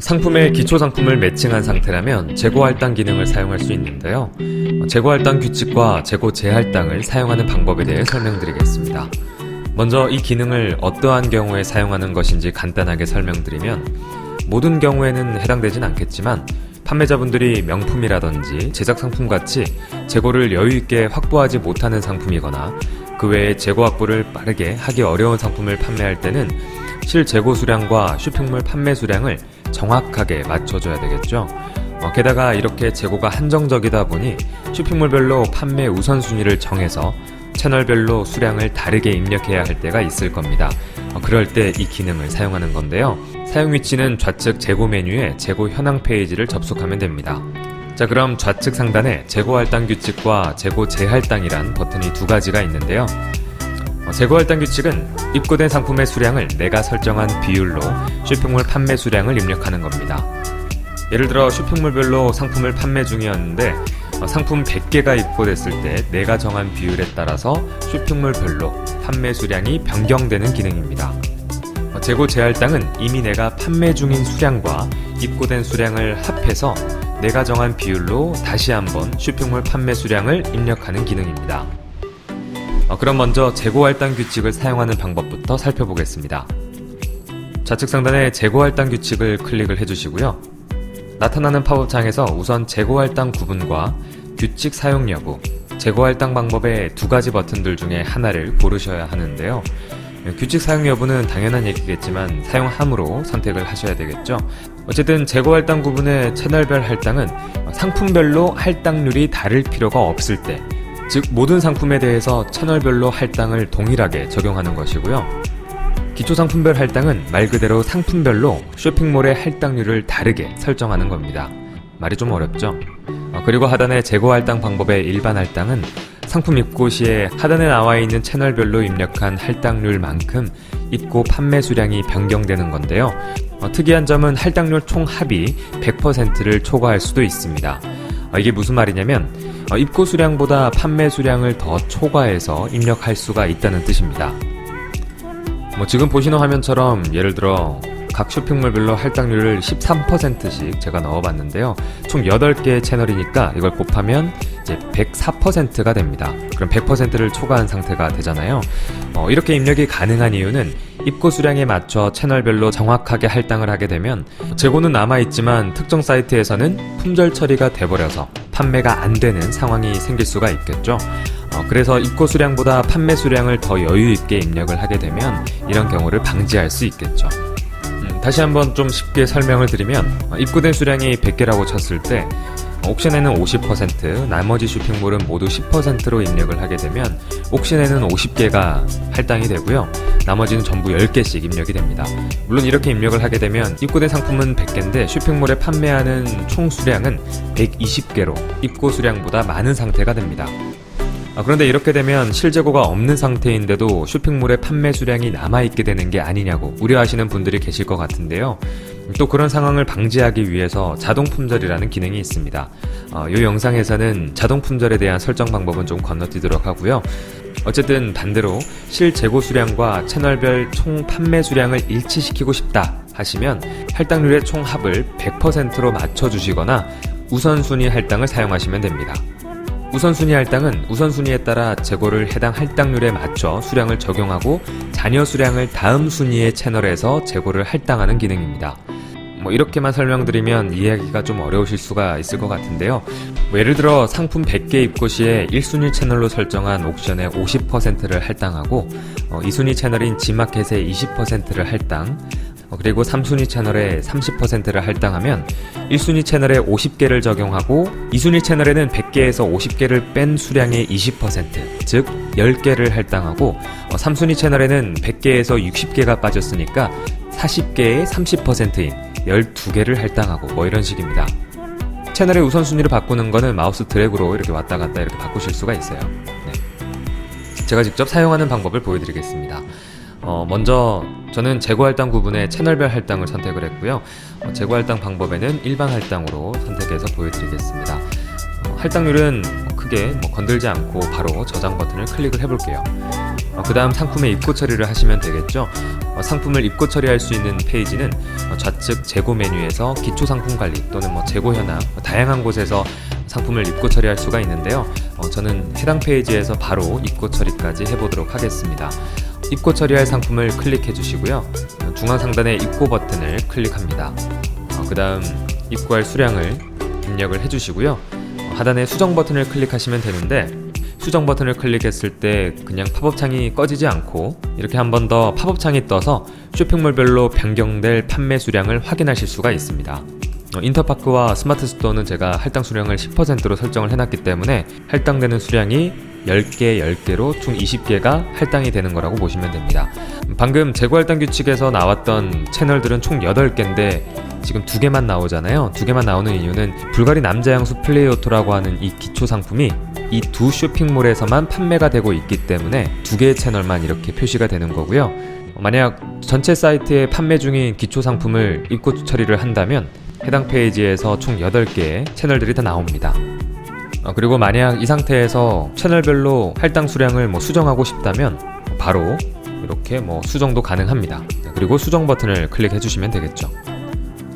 상품의 기초 상품을 매칭한 상태라면 재고 할당 기능을 사용할 수 있는데요. 재고 할당 규칙과 재고 재할당을 사용하는 방법에 대해 설명드리겠습니다. 먼저 이 기능을 어떠한 경우에 사용하는 것인지 간단하게 설명드리면, 모든 경우에는 해당되진 않겠지만 판매자분들이 명품이라든지 제작 상품같이 재고를 여유있게 확보하지 못하는 상품이거나 그 외에 재고 확보를 빠르게 하기 어려운 상품을 판매할 때는 실재고 수량과 쇼핑몰 판매 수량을 정확하게 맞춰줘야 되겠죠. 게다가 이렇게 재고가 한정적이다 보니 쇼핑몰별로 판매 우선순위를 정해서 채널별로 수량을 다르게 입력해야 할 때가 있을 겁니다. 그럴 때 이 기능을 사용하는 건데요. 사용 위치는 좌측 재고 메뉴에 재고 현황 페이지를 접속하면 됩니다. 자, 그럼 좌측 상단에 재고 할당 규칙과 재고 재할당이란 버튼이 두 가지가 있는데요. 재고 할당 규칙은 입고된 상품의 수량을 내가 설정한 비율로 쇼핑몰 판매 수량을 입력하는 겁니다. 예를 들어 쇼핑몰별로 상품을 판매 중이었는데 상품 100개가 입고됐을 때 내가 정한 비율에 따라서 쇼핑몰별로 판매 수량이 변경되는 기능입니다. 재고 재할당은 이미 내가 판매 중인 수량과 입고된 수량을 합해서 내가 정한 비율로 다시 한번 쇼핑몰 판매 수량을 입력하는 기능입니다. 그럼 먼저 재고 할당 규칙을 사용하는 방법부터 살펴보겠습니다. 좌측 상단에 재고 할당 규칙을 클릭을 해주시고요. 나타나는 팝업창에서 우선 재고 할당 구분과 규칙 사용 여부, 재고 할당 방법의 두 가지 버튼들 중에 하나를 고르셔야 하는데요. 규칙 사용 여부는 당연한 얘기겠지만 사용함으로 선택을 하셔야 되겠죠. 어쨌든 재고 할당 구분의 채널별 할당은 상품별로 할당률이 다를 필요가 없을 때, 즉 모든 상품에 대해서 채널별로 할당을 동일하게 적용하는 것이고요. 기초 상품별 할당은 말 그대로 상품별로 쇼핑몰의 할당률을 다르게 설정하는 겁니다. 말이 좀 어렵죠? 그리고 하단의 재고 할당 방법의 일반 할당은 상품 입고 시에 하단에 나와 있는 채널별로 입력한 할당률만큼 입고 판매 수량이 변경되는 건데요. 특이한 점은 할당률 총 합이 100%를 초과할 수도 있습니다. 이게 무슨 말이냐면 입고 수량보다 판매 수량을 더 초과해서 입력할 수가 있다는 뜻입니다. 지금 보시는 화면처럼 예를 들어 각 쇼핑몰별로 할당률을 13%씩 제가 넣어봤는데요. 총 8개의 채널이니까 이걸 곱하면 이제 104%가 됩니다. 그럼 100%를 초과한 상태가 되잖아요. 이렇게 입력이 가능한 이유는 입고 수량에 맞춰 채널별로 정확하게 할당을 하게 되면 재고는 남아있지만 특정 사이트에서는 품절 처리가 돼버려서 판매가 안 되는 상황이 생길 수가 있겠죠. 그래서 입고 수량보다 판매 수량을 더 여유있게 입력을 하게 되면 이런 경우를 방지할 수 있겠죠. 다시 한번 좀 쉽게 설명을 드리면 입고된 수량이 100개라고 쳤을 때 옥션에는 50%, 나머지 쇼핑몰은 모두 10%로 입력을 하게 되면 옥션에는 50개가 할당이 되고요. 나머지는 전부 10개씩 입력이 됩니다. 물론 이렇게 입력을 하게 되면 입고된 상품은 100개인데 쇼핑몰에 판매하는 총 수량은 120개로 입고 수량보다 많은 상태가 됩니다. 그런데 이렇게 되면 실재고가 없는 상태인데도 쇼핑몰에 판매 수량이 남아있게 되는 게 아니냐고 우려하시는 분들이 계실 것 같은데요. 또 그런 상황을 방지하기 위해서 자동 품절이라는 기능이 있습니다. 이 영상에서는 자동 품절에 대한 설정 방법은 좀 건너뛰도록 하고요. 어쨌든 반대로 실재고 수량과 채널별 총 판매 수량을 일치시키고 싶다 하시면 할당률의 총 합을 100%로 맞춰주시거나 우선순위 할당을 사용하시면 됩니다. 우선순위 할당은 우선순위에 따라 재고를 해당 할당률에 맞춰 수량을 적용하고 잔여 수량을 다음 순위의 채널에서 재고를 할당하는 기능입니다. 이렇게만 설명드리면 이해하기가 좀 어려우실 수가 있을 것 같은데요. 예를 들어 상품 100개 입고 시에 1순위 채널로 설정한 옥션의 50%를 할당하고 2순위 채널인 지마켓의 20%를 할당, 그리고 3순위 채널에 30%를 할당하면 1순위 채널에 50개를 적용하고 2순위 채널에는 100개에서 50개를 뺀 수량의 20%, 즉 10개를 할당하고 3순위 채널에는 100개에서 60개가 빠졌으니까 40개의 30%인 12개를 할당하고 이런 식입니다. 채널의 우선순위를 바꾸는 거는 마우스 드래그로 이렇게 왔다 갔다 이렇게 바꾸실 수가 있어요. 제가 직접 사용하는 방법을 보여드리겠습니다. 먼저 저는 재고 할당 구분에 채널별 할당을 선택을 했고요. 재고 할당 방법에는 일반 할당으로 선택해서 보여드리겠습니다. 할당률은 크게 건들지 않고 바로 저장 버튼을 클릭을 해볼게요. 그 다음 상품의 입고 처리를 하시면 되겠죠. 상품을 입고 처리할 수 있는 페이지는 좌측 재고 메뉴에서 기초 상품 관리 또는 재고 현황 다양한 곳에서 상품을 입고 처리할 수가 있는데요. 저는 해당 페이지에서 바로 입고 처리까지 해보도록 하겠습니다. 입고 처리할 상품을 클릭해 주시고요. 중앙 상단의 입고 버튼을 클릭합니다. 그 다음 입고할 수량을 입력을 해주시고요. 하단의 수정 버튼을 클릭하시면 되는데, 수정 버튼을 클릭했을 때 그냥 팝업 창이 꺼지지 않고 이렇게 한 번 더 팝업 창이 떠서 쇼핑몰별로 변경될 판매 수량을 확인하실 수가 있습니다. 인터파크와 스마트 스토어는 제가 할당 수량을 10%로 설정을 해놨기 때문에 할당되는 수량이 10개, 10개로 총 20개가 할당이 되는 거라고 보시면 됩니다. 방금 재고 할당 규칙에서 나왔던 채널들은 총 8개인데 지금 2개만 나오잖아요. 2개만 나오는 이유는 불가리 남자향수 플레이오토라고 하는 이 기초 상품이 이 두 쇼핑몰에서만 판매가 되고 있기 때문에 2개의 채널만 이렇게 표시가 되는 거고요. 만약 전체 사이트에 판매 중인 기초 상품을 입고 처리를 한다면 해당 페이지에서 총 8개의 채널들이 다 나옵니다. 그리고 만약 이 상태에서 채널별로 할당 수량을 수정하고 싶다면 바로 이렇게 수정도 가능합니다. 그리고 수정 버튼을 클릭해 주시면 되겠죠.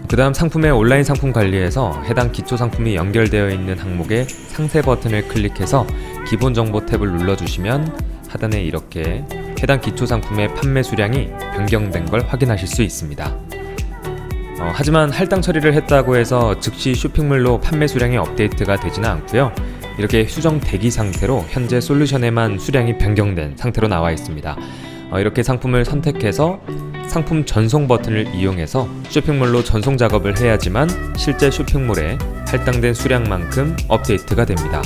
그 다음 상품의 온라인 상품 관리에서 해당 기초 상품이 연결되어 있는 항목의 상세 버튼을 클릭해서 기본 정보 탭을 눌러주시면 하단에 이렇게 해당 기초 상품의 판매 수량이 변경된 걸 확인하실 수 있습니다. 하지만 할당 처리를 했다고 해서 즉시 쇼핑몰로 판매 수량이 업데이트가 되지는 않고요. 이렇게 수정 대기 상태로 현재 솔루션에만 수량이 변경된 상태로 나와 있습니다. 이렇게 상품을 선택해서 상품 전송 버튼을 이용해서 쇼핑몰로 전송 작업을 해야지만 실제 쇼핑몰에 할당된 수량만큼 업데이트가 됩니다.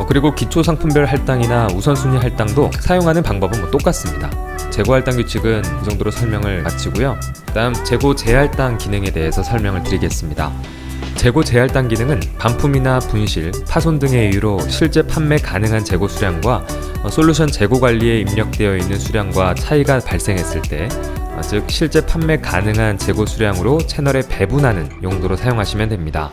그리고 기초 상품별 할당이나 우선순위 할당도 사용하는 방법은 똑같습니다. 재고 할당 규칙은 이 정도로 설명을 마치고요. 다음 재고 재할당 기능에 대해서 설명을 드리겠습니다. 재고 재할당 기능은 반품이나 분실, 파손 등의 이유로 실제 판매 가능한 재고 수량과 솔루션 재고 관리에 입력되어 있는 수량과 차이가 발생했을 때, 즉 실제 판매 가능한 재고 수량으로 채널에 배분하는 용도로 사용하시면 됩니다.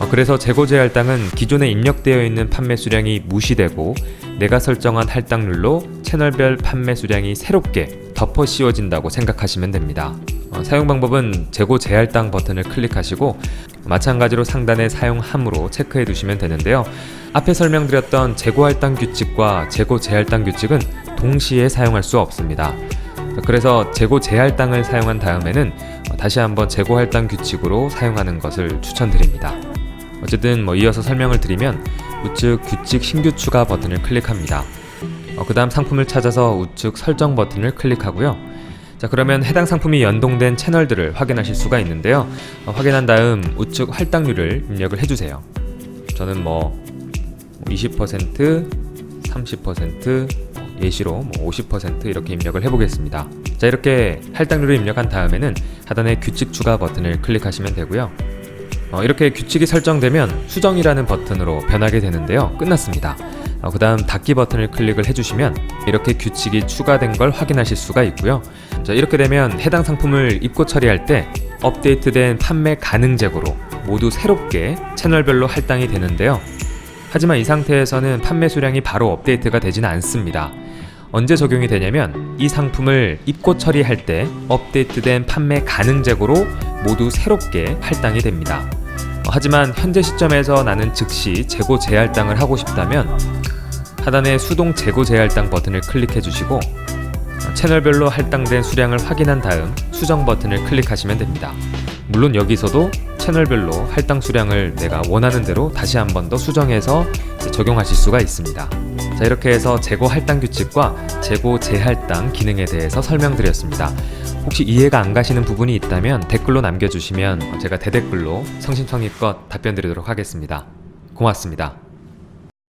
그래서 재고 재할당은 기존에 입력되어 있는 판매 수량이 무시되고 내가 설정한 할당률로 채널별 판매 수량이 새롭게 덮어 씌워진다고 생각하시면 됩니다. 사용 방법은 재고 재할당 버튼을 클릭하시고 마찬가지로 상단의 사용 함으로 체크해 두시면 되는데요. 앞에 설명드렸던 재고 할당 규칙과 재고 재할당 규칙은 동시에 사용할 수 없습니다. 그래서 재고 재할당을 사용한 다음에는 다시 한번 재고 할당 규칙으로 사용하는 것을 추천드립니다. 어쨌든 이어서 설명을 드리면 우측 규칙 신규 추가 버튼을 클릭합니다. 그 다음 상품을 찾아서 우측 설정 버튼을 클릭하고요. 그러면 해당 상품이 연동된 채널들을 확인하실 수가 있는데요. 확인한 다음 우측 할당률을 입력을 해주세요. 저는 20%, 30%, 예시로 50% 이렇게 입력을 해보겠습니다. 이렇게 할당률을 입력한 다음에는 하단의 규칙 추가 버튼을 클릭하시면 되고요. 이렇게 규칙이 설정되면 수정이라는 버튼으로 변하게 되는데요. 끝났습니다. 그 다음 닫기 버튼을 클릭을 해주시면 이렇게 규칙이 추가된 걸 확인하실 수가 있고요. 이렇게 되면 해당 상품을 입고 처리할 때 업데이트된 판매 가능 재고로 모두 새롭게 채널별로 할당이 되는데요. 하지만 이 상태에서는 판매 수량이 바로 업데이트가 되지는 않습니다. 언제 적용이 되냐면 이 상품을 입고 처리할 때 업데이트된 판매 가능 재고로 모두 새롭게 할당이 됩니다. 하지만 현재 시점에서 나는 즉시 재고 재할당을 하고 싶다면 하단의 수동 재고 재할당 버튼을 클릭해 주시고 채널별로 할당된 수량을 확인한 다음 수정 버튼을 클릭하시면 됩니다. 물론 여기서도 채널별로 할당 수량을 내가 원하는 대로 다시 한 번 더 수정해서 적용하실 수가 있습니다. 이렇게 해서 재고 할당 규칙과 재고 재할당 기능에 대해서 설명드렸습니다. 혹시 이해가 안 가시는 부분이 있다면 댓글로 남겨주시면 제가 대댓글로 성심성의껏 답변 드리도록 하겠습니다. 고맙습니다.